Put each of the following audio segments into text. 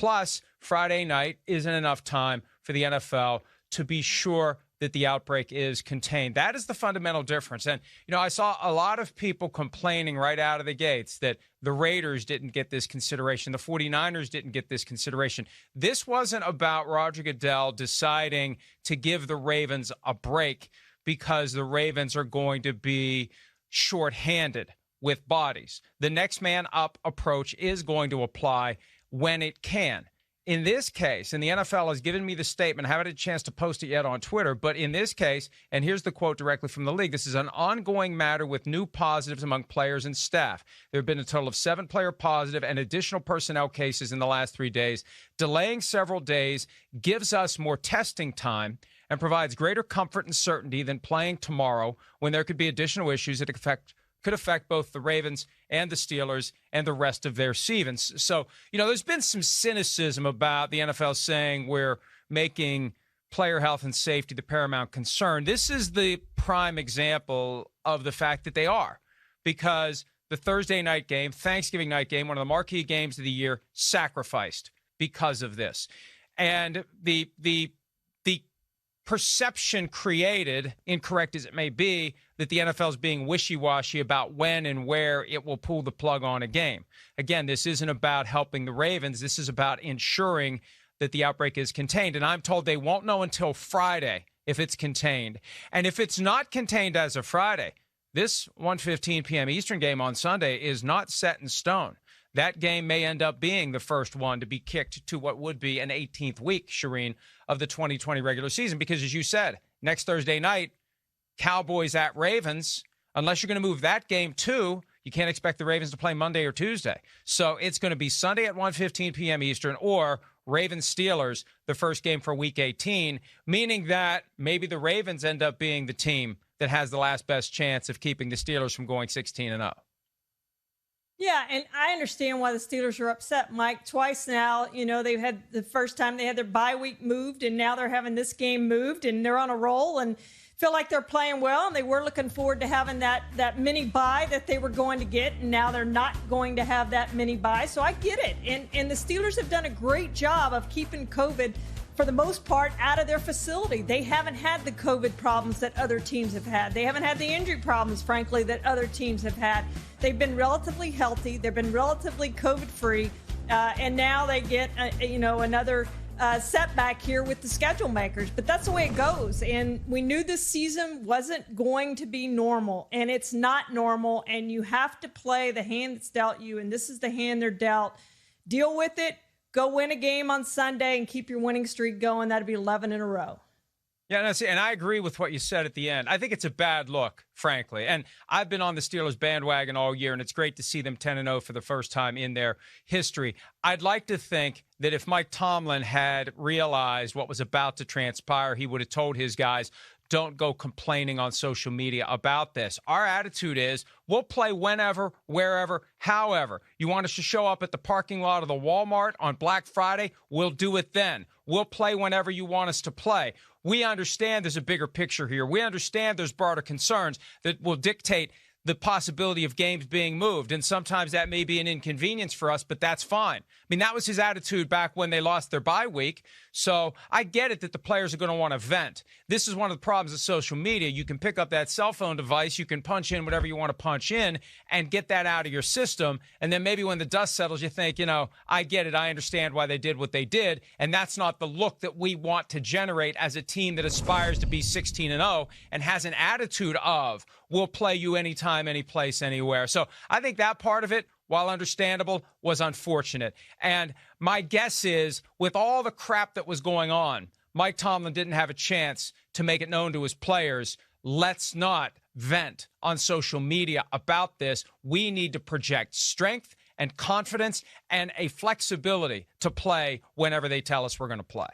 Plus, Friday night isn't enough time for the NFL to be sure that the outbreak is contained. That is the fundamental difference. And, I saw a lot of people complaining right out of the gates that the Raiders didn't get this consideration. The 49ers didn't get this consideration. This wasn't about Roger Goodell deciding to give the Ravens a break because the Ravens are going to be shorthanded with bodies. The next man up approach is going to apply when it can. In this case, and the NFL has given me the statement, I haven't had a chance to post it yet on Twitter, but in this case, and here's the quote directly from the league, this is an ongoing matter with new positives among players and staff. There have been a total of 7 player positive and additional personnel cases in the last 3 days. Delaying several days gives us more testing time and provides greater comfort and certainty than playing tomorrow when there could be additional issues that could affect both the Ravens and the Steelers and the rest of their season. So, there's been some cynicism about the NFL saying we're making player health and safety the paramount concern. This is the prime example of the fact that they are, because the Thursday night game, Thanksgiving night game, one of the marquee games of the year, sacrificed because of this. And the perception created, incorrect as it may be, that the NFL is being wishy-washy about when and where it will pull the plug on a game. Again, this isn't about helping the Ravens. This is about ensuring that the outbreak is contained. And I'm told they won't know until Friday if it's contained. And if it's not contained as of Friday, this 1:15 p.m. Eastern game on Sunday is not set in stone. That game may end up being the first one to be kicked to what would be an 18th week, Charean, of the 2020 regular season. Because as you said, next Thursday night, Cowboys at Ravens, unless you're going to move that game too, you can't expect the Ravens to play Monday or Tuesday. So it's going to be Sunday at 1:15 p.m. Eastern or Ravens-Steelers, the first game for Week 18, meaning that maybe the Ravens end up being the team that has the last best chance of keeping the Steelers from going 16-0. Yeah, and I understand why the Steelers are upset, Mike. Twice now, they've had the first time they had their bye week moved, and now they're having this game moved, and they're on a roll and feel like they're playing well, and they were looking forward to having that mini bye that they were going to get, and now they're not going to have that mini bye. So I get it. And the Steelers have done a great job of keeping COVID, for the most part, out of their facility. They haven't had the COVID problems that other teams have had. They haven't had the injury problems, frankly, that other teams have had. They've been relatively healthy. They've been relatively COVID-free. And now they get, another setback here with the schedule makers. But that's the way it goes. And we knew this season wasn't going to be normal. And it's not normal. And you have to play the hand that's dealt you. And this is the hand they're dealt. Deal with it. Go win a game on Sunday and keep your winning streak going. That'd be 11 in a row. Yeah, and I agree with what you said at the end. I think it's a bad look, frankly. And I've been on the Steelers bandwagon all year, and it's great to see them 10-0 for the first time in their history. I'd like to think that if Mike Tomlin had realized what was about to transpire, he would have told his guys, don't go complaining on social media about this. Our attitude is we'll play whenever, wherever, however. You want us to show up at the parking lot of the Walmart on Black Friday? We'll do it then. We'll play whenever you want us to play. We understand there's a bigger picture here. We understand there's broader concerns that will dictate the possibility of games being moved. And sometimes that may be an inconvenience for us, but that's fine. I mean, that was his attitude back when they lost their bye week. So I get it that the players are going to want to vent. This is one of the problems of social media. You can pick up that cell phone device, you can punch in whatever you want to punch in and get that out of your system. And then maybe when the dust settles, you think, I get it. I understand why they did what they did. And that's not the look that we want to generate as a team that aspires to be 16-0 and has an attitude of, we'll play you anytime, any place, anywhere. So I think that part of it, while understandable, was unfortunate. And my guess is, with all the crap that was going on, Mike Tomlin didn't have a chance to make it known to his players, let's not vent on social media about this. We need to project strength and confidence and a flexibility to play whenever they tell us we're going to play.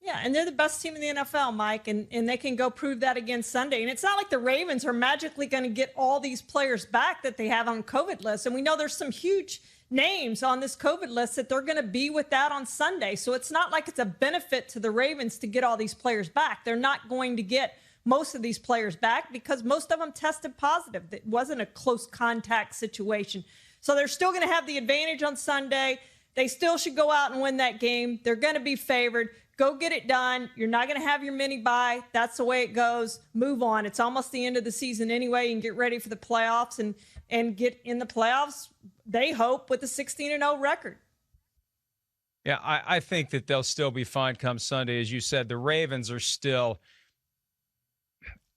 Yeah, and they're the best team in the NFL, Mike, and they can go prove that again Sunday. And it's not like the Ravens are magically going to get all these players back that they have on COVID lists. And we know there's some huge names on this COVID list that they're going to be without on Sunday. So it's not like it's a benefit to the Ravens to get all these players back. They're not going to get most of these players back because most of them tested positive. It wasn't a close contact situation. So they're still going to have the advantage on Sunday. They still should go out and win that game. They're going to be favored. Go get it done. You're not going to have your mini bye. That's the way it goes. Move on. It's almost the end of the season anyway. You can get ready for the playoffs and get in the playoffs, they hope, with a 16-0 record. Yeah, I think that they'll still be fine come Sunday. As you said, the Ravens are still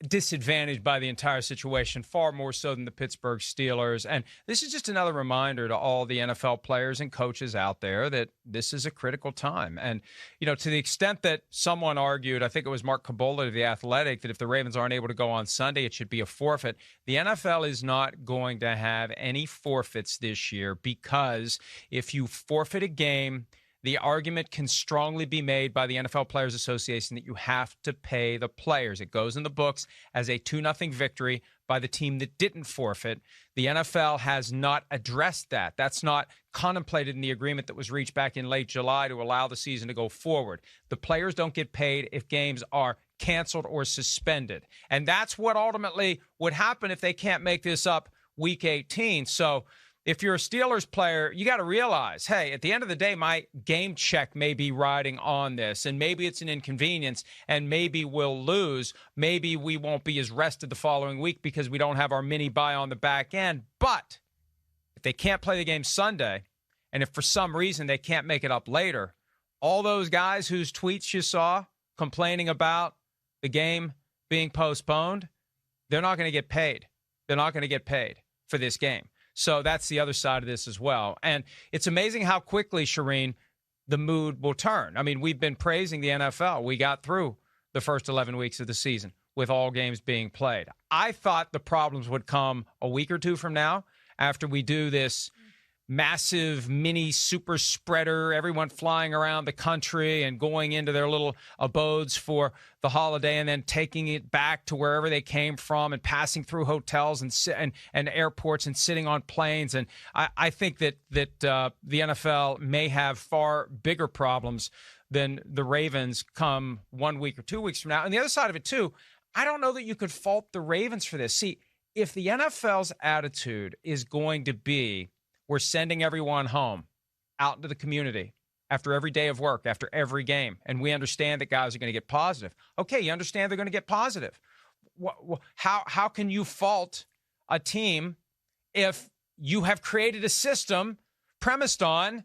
disadvantaged by the entire situation, far more so than the Pittsburgh Steelers. And this is just another reminder to all the NFL players and coaches out there that this is a critical time. And, you know, to the extent that someone argued, I think it was Mark Kabola of The Athletic, that if the Ravens aren't able to go on Sunday, it should be a forfeit. The NFL is not going to have any forfeits this year, because if you forfeit a game, the argument can strongly be made by the NFL Players Association that you have to pay the players. It goes in the books as a 2-0 victory by the team that didn't forfeit. The NFL has not addressed that. That's not contemplated in the agreement that was reached back in late July to allow the season to go forward. The players don't get paid if games are canceled or suspended. And that's what ultimately would happen if they can't make this up Week 18. So if you're a Steelers player, you got to realize, hey, at the end of the day, my game check may be riding on this, and maybe it's an inconvenience, and maybe we'll lose. Maybe we won't be as rested the following week because we don't have our mini bye on the back end. But if they can't play the game Sunday, and if for some reason they can't make it up later, all those guys whose tweets you saw complaining about the game being postponed, they're not going to get paid. They're not going to get paid for this game. So that's the other side of this as well. And it's amazing how quickly, Charean, the mood will turn. I mean, we've been praising the NFL. We got through the first 11 weeks of the season with all games being played. I thought the problems would come a week or two from now after we do this massive mini super spreader, everyone flying around the country and going into their little abodes for the holiday and then taking it back to wherever they came from and passing through hotels and airports and sitting on planes. And I think that the NFL may have far bigger problems than the Ravens come 1 week or 2 weeks from now. And the other side of it, too, I don't know that you could fault the Ravens for this. See, if the NFL's attitude is going to be, we're sending everyone home out into the community after every day of work, after every game, and we understand that guys are going to get positive. Okay, you understand they're going to get positive. How can you fault a team if you have created a system premised on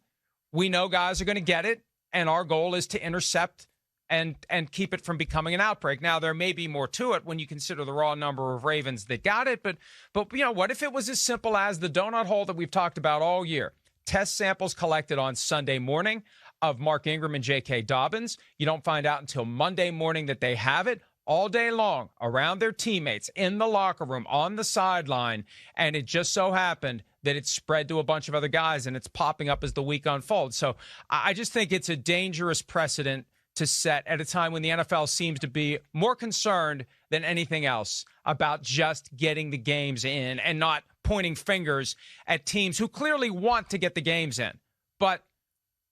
we know guys are going to get it, and our goal is to intercept and keep it from becoming an outbreak? Now, there may be more to it when you consider the raw number of Ravens that got it, but you know, what if it was as simple as the donut hole that we've talked about all year? Test samples collected on Sunday morning of Mark Ingram and J.K. Dobbins. You don't find out until Monday morning that they have it, all day long around their teammates, in the locker room, on the sideline, and it just so happened that it's spread to a bunch of other guys, and it's popping up as the week unfolds. So I just think it's a dangerous precedent to set at a time when the NFL seems to be more concerned than anything else about just getting the games in and not pointing fingers at teams who clearly want to get the games in. But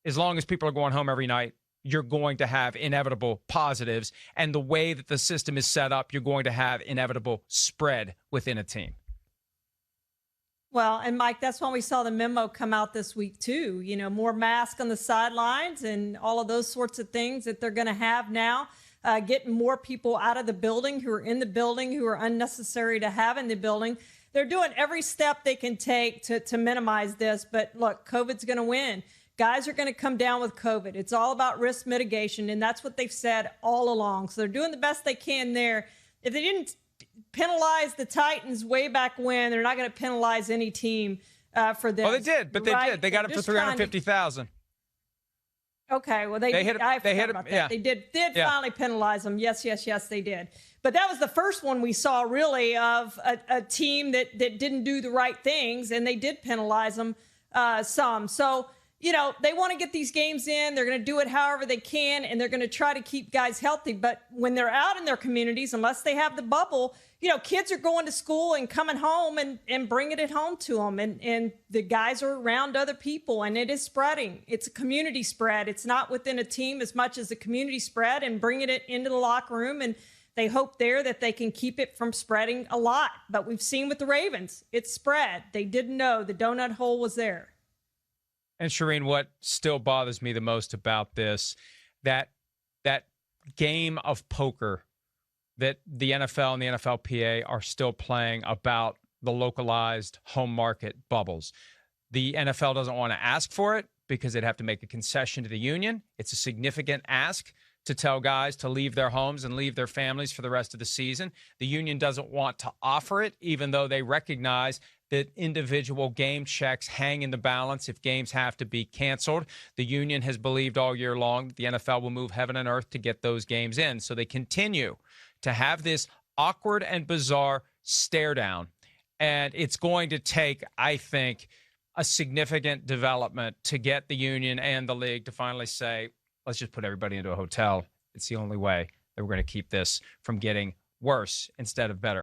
as long as people are going home every night, you're going to have inevitable positives. And the way that the system is set up, you're going to have inevitable spread within a team. Well, and Mike, that's when we saw the memo come out this week, too. You know, more masks on the sidelines and all of those sorts of things that they're going to have now, getting more people out of the building who are in the building, who are unnecessary to have in the building. They're doing every step they can take to minimize this. But look, COVID's going to win. Guys are going to come down with COVID. It's all about risk mitigation, and that's what they've said all along. So they're doing the best they can there. If they didn't penalize the Titans way back when, they're not going to penalize any team for this. Well, they did, but right? They did. They got it for $350,000. Okay, well, they hit it. Yeah. They did finally penalize them. Yes, they did. But that was the first one we saw, really, of a team that didn't do the right things, and they did penalize them some. So, you know, they want to get these games in. They're going to do it however they can, and they're going to try to keep guys healthy. But when they're out in their communities, unless they have the bubble, you know, kids are going to school and coming home and bringing it home to them. And the guys are around other people, and it is spreading. It's a community spread. It's not within a team as much as a community spread, and bringing it into the locker room. And they hope there that they can keep it from spreading a lot. But we've seen with the Ravens, it's spread. They didn't know the donut hole was there. And Charean, what still bothers me the most about this, that game of poker that the NFL and the NFLPA are still playing about the localized home market bubbles. The NFL doesn't want to ask for it because they'd have to make a concession to the union. It's a significant ask to tell guys to leave their homes and leave their families for the rest of the season. The union doesn't want to offer it, even though they recognize that individual game checks hang in the balance if games have to be canceled. The union has believed all year long that the NFL will move heaven and earth to get those games in. So they continue to have this awkward and bizarre stare down. And it's going to take, I think, a significant development to get the union and the league to finally say, let's just put everybody into a hotel. It's the only way that we're going to keep this from getting worse instead of better.